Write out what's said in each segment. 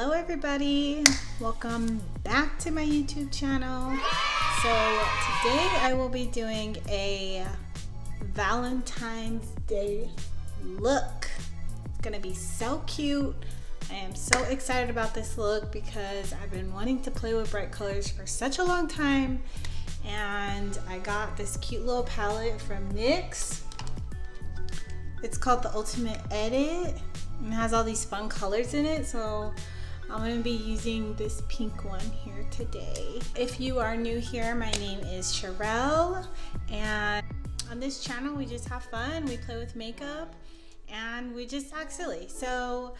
Hello everybody, welcome back to my YouTube channel. So today I will be doing a Valentine's Day look. It's gonna be so cute. I am so excited about this look because I've been wanting to play with bright colors for such a long time, and I got this cute little palette from NYX. It's called the Ultimate Edit and it has all these fun colors in it, so I'm going to be using this pink one here today. If you are new here, my name is Sherelle, and on this channel we just have fun, we play with makeup, and we just act silly. So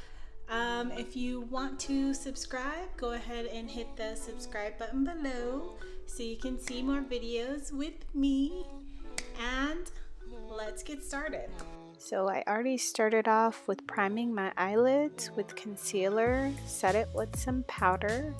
if you want to subscribe, go ahead and hit the subscribe button below so you can see more videos with me, and let's get started. So I already started off with priming my eyelids with concealer, set it with some powder,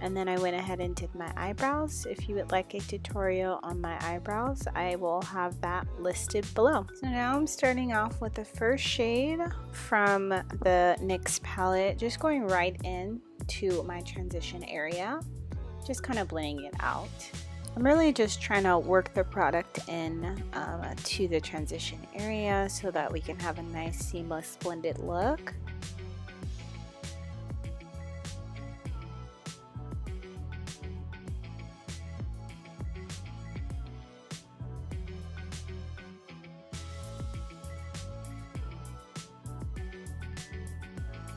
and then I went ahead and did my eyebrows. If you would like a tutorial on my eyebrows, I will have that listed below. So now I'm starting off with the first shade from the NYX palette, just going right into my transition area, just kind of blending it out. I'm really just trying to work the product in to the transition area so that we can have a nice seamless blended look.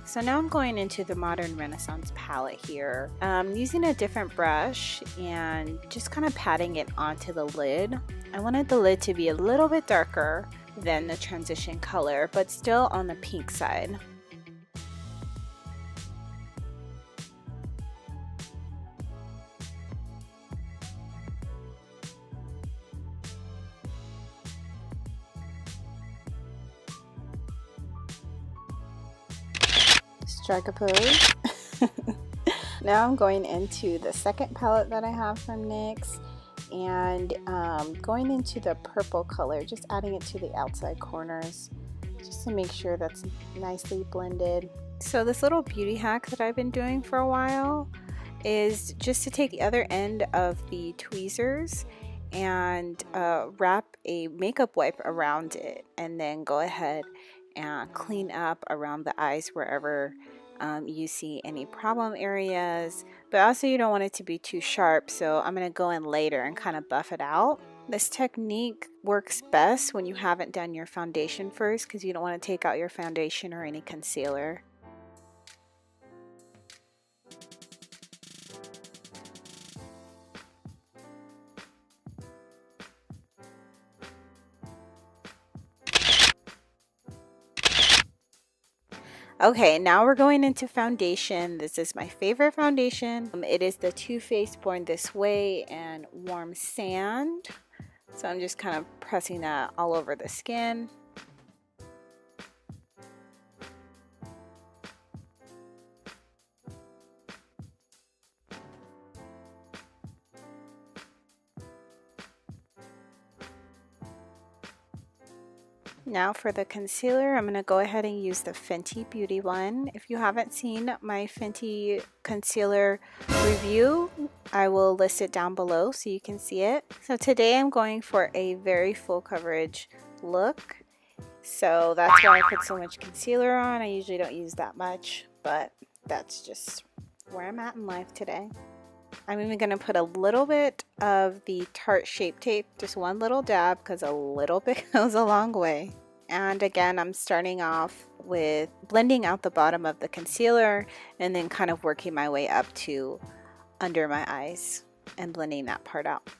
So now I'm going into the Modern Renaissance palette here. Using a different brush and just kind of patting it onto the lid. I wanted the lid to be a little bit darker than the transition color, but still on the pink side. Strike a pose. Now I'm going into the second palette that I have from NYX and going into the purple color, just adding it to the outside corners just to make sure that's nicely blended. So this little beauty hack that I've been doing for a while is just to take the other end of the tweezers and wrap a makeup wipe around it, and then go ahead and clean up around the eyes wherever you see any problem areas, but also you don't want it to be too sharp, so I'm going to go in later and kind of buff it out. This technique works best when you haven't done your foundation first, because you don't want to take out your foundation or any concealer. Okay, now we're going into foundation. This is my favorite foundation. It is the Too Faced Born This Way and Warm Sand. So I'm just kind of pressing that all over the skin. Now for the concealer, I'm going to go ahead and use the Fenty Beauty one. If you haven't seen my Fenty concealer review, I will list it down below so you can see it. So today I'm going for a very full coverage look. So that's why I put so much concealer on. I usually don't use that much, but that's just where I'm at in life today. I'm even going to put a little bit of the Tarte Shape Tape, just one little dab, because a little bit goes a long way. And again, I'm starting off with blending out the bottom of the concealer and then kind of working my way up to under my eyes and blending that part out.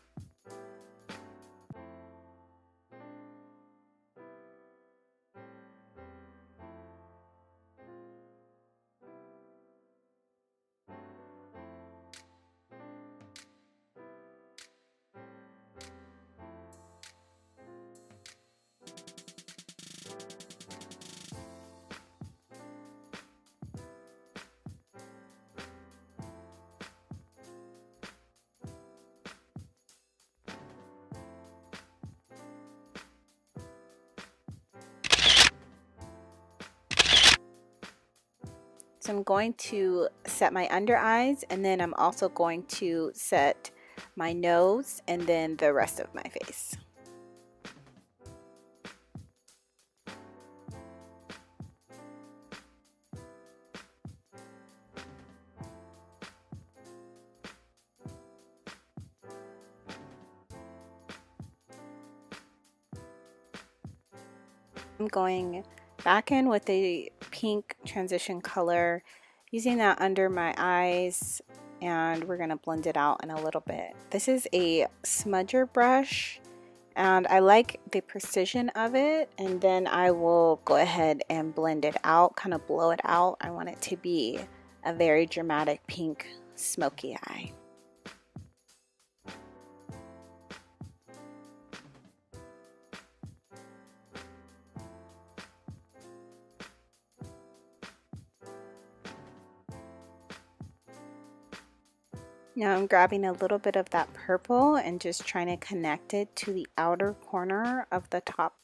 I'm going to set my under eyes, and then I'm also going to set my nose and then the rest of my face. I'm going back in with a pink transition color, using that under my eyes, and we're going to blend it out in a little bit. This is a smudger brush, and I like the precision of it, and then I will go ahead and blend it out, kind of blow it out. I want it to be a very dramatic pink smoky eye. Now I'm grabbing a little bit of that purple and just trying to connect it to the outer corner of the top.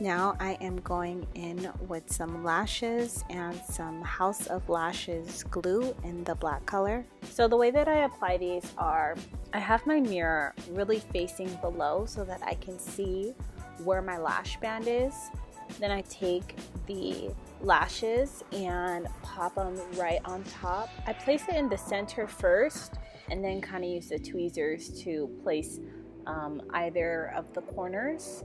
Now I am going in with some lashes and some House of Lashes glue in the black color. So the way that I apply these are, I have my mirror really facing below so that I can see where my lash band is. Then I take the lashes and pop them right on top. I place it in the center first and then kind of use the tweezers to place either of the corners.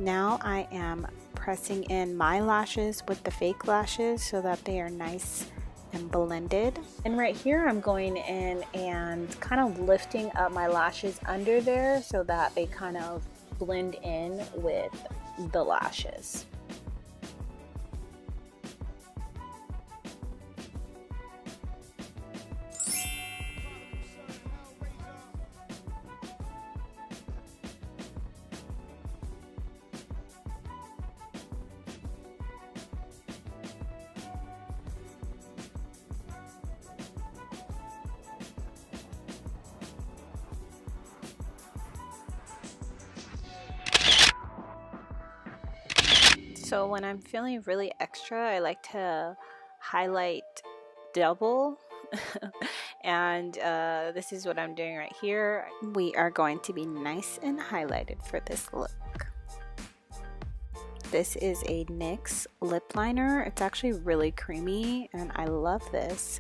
Now I am pressing in my lashes with the fake lashes so that they are nice and blended. And right here I'm going in and kind of lifting up my lashes under there so that they kind of blend in with the lashes. So when I'm feeling really extra, I like to highlight double. And this is what I'm doing right here. We are going to be nice and highlighted for this look. This is a NYX lip liner. It's actually really creamy and I love this.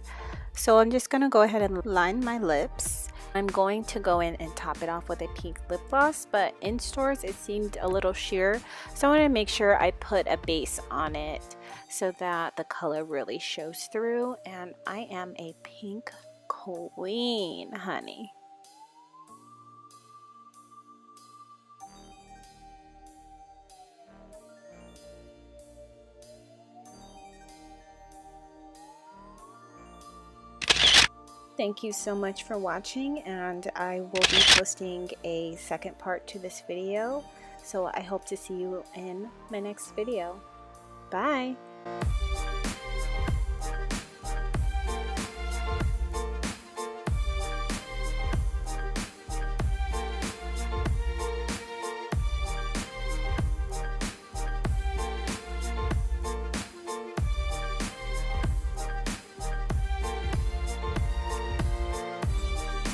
So I'm just going to go ahead and line my lips. I'm going to go in and top it off with a pink lip gloss, but in stores it seemed a little sheer, so I want to make sure I put a base on it so that the color really shows through. And I am a pink queen, honey. Thank you so much for watching, and I will be posting a second part to this video, so I hope to see you in my next video. Bye!